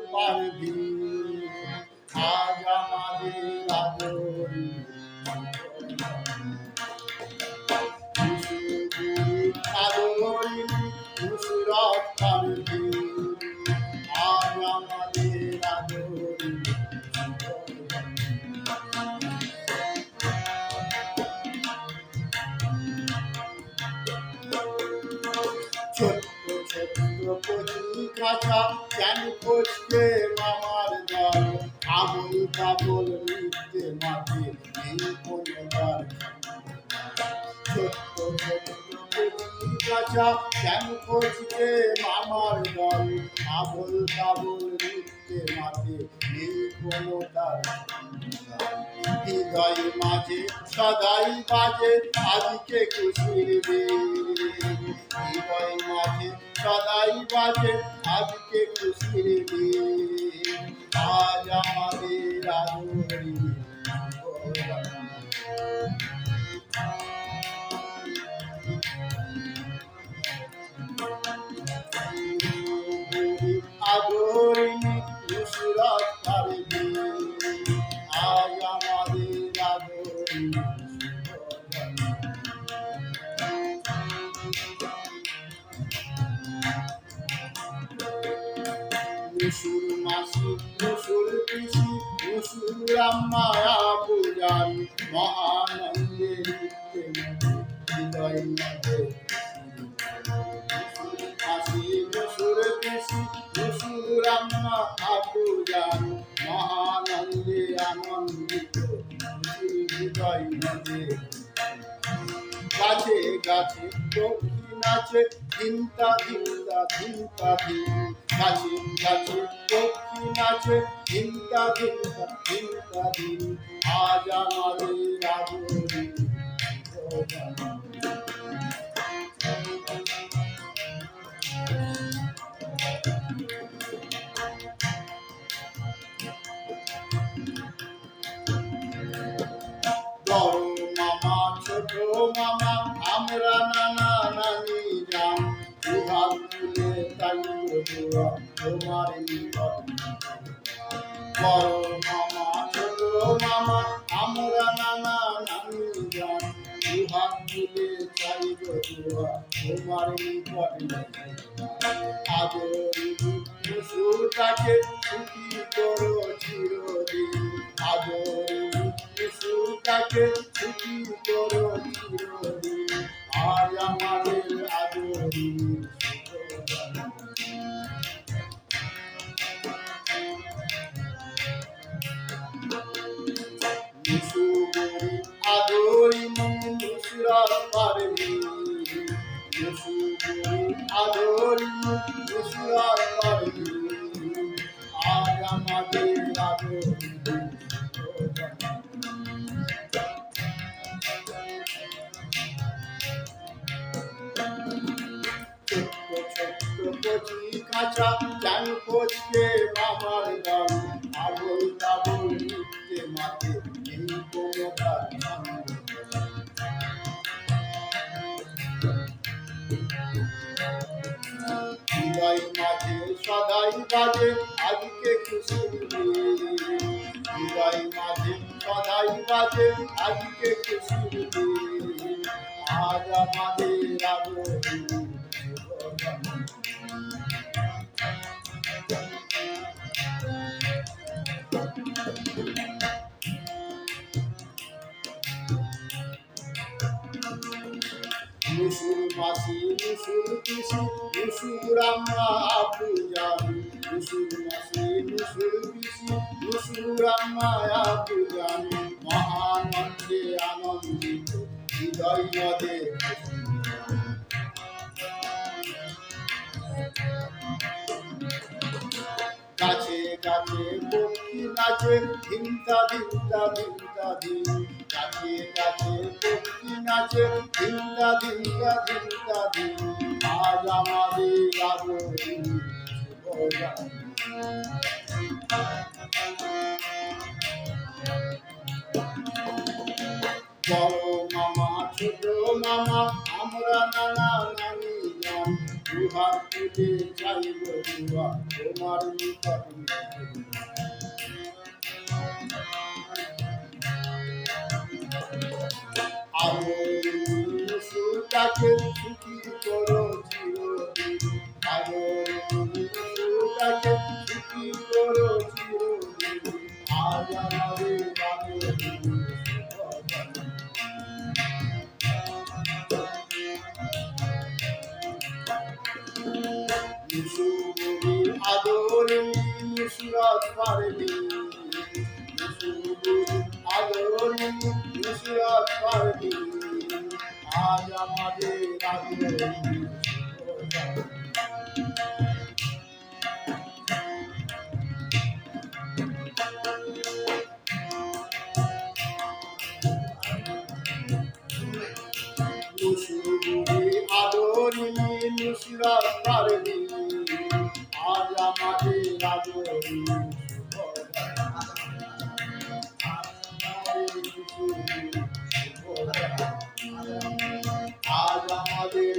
পারবি আজ আমাদের আদরি আদরি নুসরাত পারবি আজ আমাদের আদরি ছোট্ট ছোট্ট কচি কাঁচা কেন কচকে মামার দল আবল তাবল নৃত্যে মাঠে নেই কোনো দল ছোট্ট ছোট্ট কচি কাঁচা কেন কচকে মামার দল আবল তাবল নৃত্যে মাঠে নেই কোনো দল হৃদয় মাঝে সদাই বাজে আজকে খুশির দিন হৃদয় মাঝে সদাই বাজে আজকে খুশির দিন আজ আমাদের আদরি আদরিনি নুসরাত পারবি আজ আমাদের আদরি নুসুর মাসি নুসুর পিসি নুসুর আম্মা পূজান মহানন্দে নিত্যে হৃদয় মাঝে নুসুর মাসি নুসুর পিসি নুসুর আম্মা পূজান মহানন্দে আনন্দিত হৃদয় মাঝে গাছে গাছে পক্ষী নাচে ধিনতা ধিনতা ধিনতা ধিন গাছে গাছে পক্ষী নাচে ধিনতা ধিনতা ধিনতা ধিন আজ আমাদের আদরি বড় মামা ছোট মামা আমরা নানা নানি যান দুহাত তুলে তাইব দোয়া তোমার নিকট বড় মামা ছোট মামা আমরা নানা নানি যান দুহাত তুলে চাইব দোয়া তোমার নিকট আদরি নুসুরটাকে সুখী করো চিরদিন আদরি নুসুরটাকে সুখী করো চিরদিন আজ আমাদের আদরি নুসুরি আদরি নুসরাত পারবি নুসুরি আদরি নুসরাত পারবি আজ আমাদের আদরি কচি কাঁচা কেন কচকে মামার দল আবল তাবল নৃত্যে মাঠে নেই কোনো তার হৃদয় মাঝে সদাই বাজে আজকে খুশির দিন হৃদয় মাঝে সদাই বাজে আজকে খুশির দিন আজ আমাদের আদরি নুসুর মাসি নুসুর পিসি নুসুর আম্মা পূজান নুসুর মাসি নুসুর পিসি নুসুর আম্মা পূজান মহানন্দে আনন্দিত হৃদয় নদে গাছে গাছে পক্ষী নাচে ধিনতা ধিনতা ধিনতা ধিন গাছে গাছে পক্ষী নাচে ধিনতা ধিনতা ধিনতা ধিন আজ আমাদের আদরি বড় মামা ছোট মামা আমরা নানা নানি যান দুহাত তুলে চাইব দুয়া তোমার নিকট আদর সুতাকে সুখী করো চিরদিন আদর সুতাকে সুখী করো চিরদিন আজ আমাদের আদরে নুসরাত পারবি আদরে নুসরাত পারবি আজ আমাদের আদরে আদরিনী নুসরাত পারবি আজ আমাদের আদরি আজ আমাদের